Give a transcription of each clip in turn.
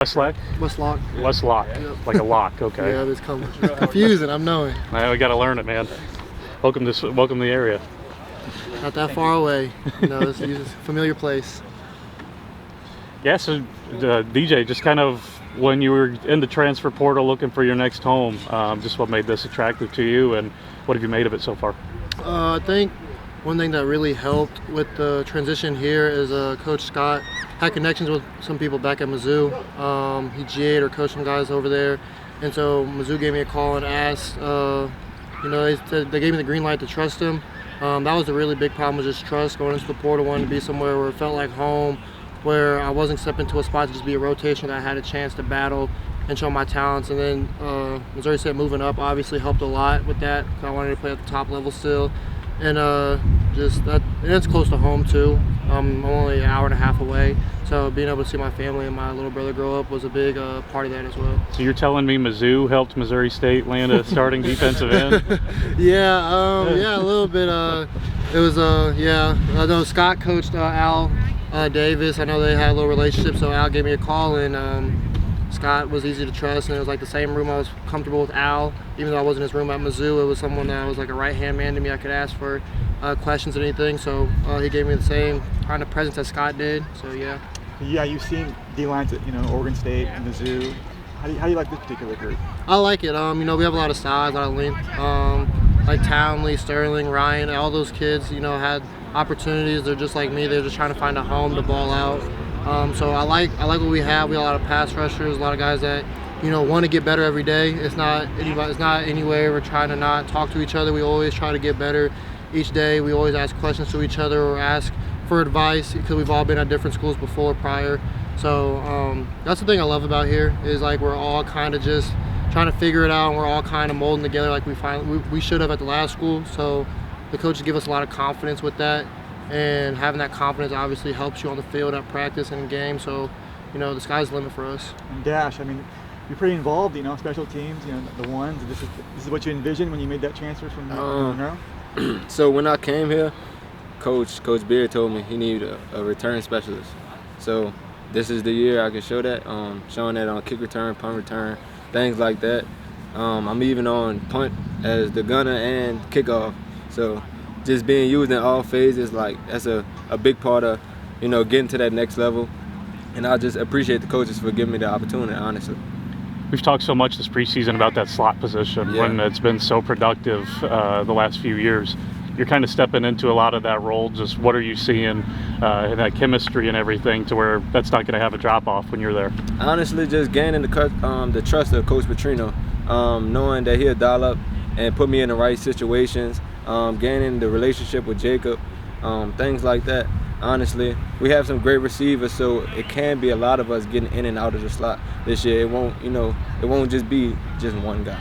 Westlack? Westlock. Westlock. Yep. Like a lock, okay. Yeah, it's confusing, I'm knowing. We got to learn it, man. Welcome to the area. Not that far away. It's a familiar place. Yeah, so DJ, just kind of when you were in the transfer portal looking for your next home, just what made this attractive to you, and what have you made of it so far? I think one thing that really helped with the transition here is Coach Scott had connections with some people back at Mizzou. He GA'd or coached some guys over there, and so Mizzou gave me a call and asked. They gave me the green light to trust him. That was a really big problem, was just trust. Going into the portal, wanting to be somewhere where it felt like home, where I wasn't stepping into a spot to just be a rotation, that I had a chance to battle and show my talents. And then Missouri State moving up obviously helped a lot with that. I wanted to play at the top level still, and it's close to home too. I'm only an hour and a half away, so being able to see my family and my little brother grow up was a big part of that as well. So you're telling me Mizzou helped Missouri State land a starting defensive end? Yeah, a little bit. It was I know Scott coached Al Davis. I know they had a little relationship, so Al gave me a call, and Scott was easy to trust, and it was like the same room I was comfortable with Al. Even though I wasn't in his room at Mizzou, it was someone that was like a right-hand man to me. I could ask for questions and anything, so he gave me the same kind of presence as Scott did, so yeah. Yeah, you've seen D-lines at Oregon State and Mizzou. How do you like this particular group? I like it. We have a lot of size, a lot of length. Like Townley, Sterling, Ryan, all those kids, had opportunities. They're just like me. They're just trying to find a home to ball out. So I like what we have. We have a lot of pass rushers, a lot of guys that want to get better every day. It's not anywhere we're trying to not talk to each other. We always try to get better each day. We always ask questions to each other or ask for advice, because we've all been at different schools before, prior. So that's the thing I love about here, is like we're all kind of just trying to figure it out, and we're all kind of molding together like we should have at the last school. So the coaches give us a lot of confidence with that, and having that confidence obviously helps you on the field at practice and in games. So the sky's the limit for us. And Dash, you're pretty involved, special teams, the ones. This is what you envisioned when you made that transfer from Monroe? So when I came here, Coach Beard told me he needed a return specialist. So this is the year I can show that, showing that on kick return, punt return, things like that. I'm even on punt as the gunner and kickoff. So just being used in all phases, that's a big part of, getting to that next level. And I just appreciate the coaches for giving me the opportunity, honestly. We've talked so much this preseason about that slot position, when it's been so productive the last few years. You're kind of stepping into a lot of that role. Just what are you seeing in that chemistry and everything to where that's not going to have a drop-off when you're there? Honestly, just gaining the trust of Coach Petrino, knowing that he'll dial up and put me in the right situations, gaining the relationship with Jacob, things like that. Honestly, we have some great receivers, so it can be a lot of us getting in and out of the slot this year. It won't just be just one guy,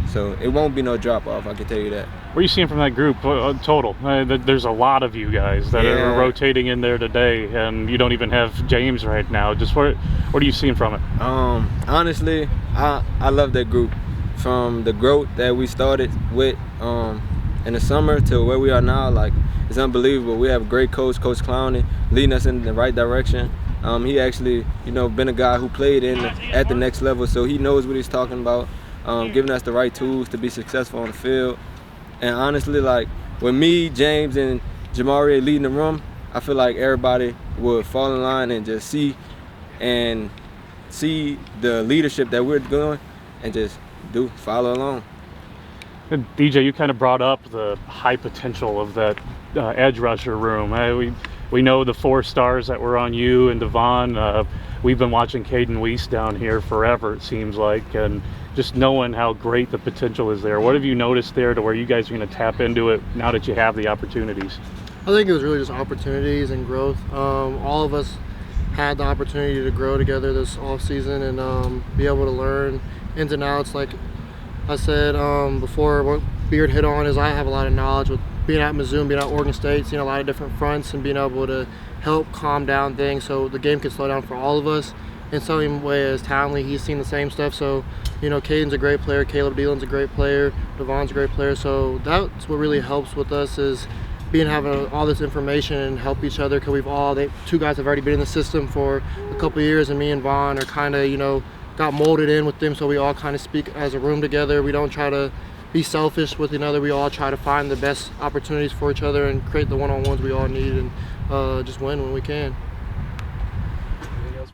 So it won't be no drop-off, I can tell you that. What are you seeing from that group total? There's a lot of you guys that are rotating in there today, and you don't even have James right now. Just what are you seeing from it? Honestly, I love that group. From the growth that we started with in the summer to where we are now, it's unbelievable. We have a great coach, Coach Clowney, leading us in the right direction. He actually, been a guy who played at the next level, so he knows what he's talking about, giving us the right tools to be successful on the field. And honestly, with me, James, and Jamari leading the room, I feel like everybody would fall in line and just see the leadership that we're doing and just follow along. And DJ, you kind of brought up the high potential of that edge rusher room. We know the 4 stars that were on you and Devon. We've been watching Caden Weiss down here forever, it seems like, and just knowing how great the potential is there. What have you noticed there to where you guys are going to tap into it now that you have the opportunities? I think it was really just opportunities and growth. All of us had the opportunity to grow together this off season and be able to learn ins and outs. Like I said before, what Beard hit on is I have a lot of knowledge with being at Mizzou and being at Oregon State, seeing a lot of different fronts and being able to help calm down things so the game can slow down for all of us. In some way as Townley, he's seen the same stuff. So, Caden's a great player, Caleb Dealin's a great player, Devon's a great player. So that's what really helps with us, is having all this information and help each other, because two guys have already been in the system for a couple of years, and me and Vaughn are kind of, you know, got molded in with them, so we all kind of speak as a room together. We don't try to be selfish with another. We all try to find the best opportunities for each other and create the one-on-ones we all need, and just win when we can.